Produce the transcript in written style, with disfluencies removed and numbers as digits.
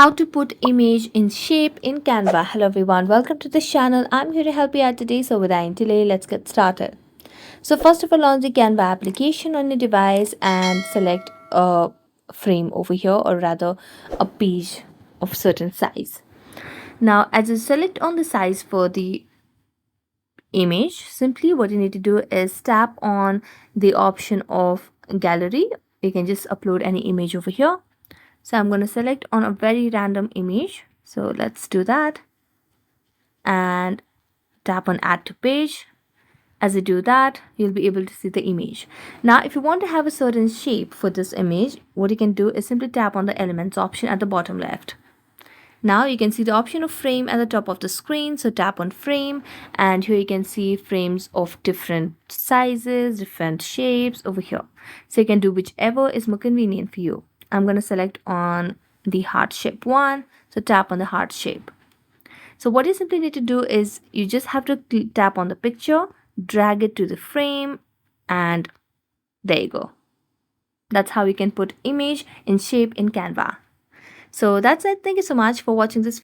How to put image in shape in Canva. Hello everyone, welcome to this channel. I'm here to help you out today. So without any delay, let's get started. So first of all, launch the Canva application on your device and select a frame over here, or rather a page of certain size. Now as you select on the size for the image, simply what you need to do is tap on the option of gallery. You can just upload any image over here. So I'm going to select on a very random image. So let's do that and tap on add to page. As you do that, you'll be able to see the image. Now, if you want to have a certain shape for this image, what you can do is simply tap on the elements option at the bottom left. Now you can see the option of frame at the top of the screen. So tap on frame, and here you can see frames of different sizes, different shapes over here. So you can do whichever is more convenient for you. I'm going to select on the heart shape one. So tap on the heart shape. So what you simply need to do is you just have to tap on the picture, drag it to the frame, and there you go. That's how you can put image in shape in Canva. So that's it. Thank you so much for watching this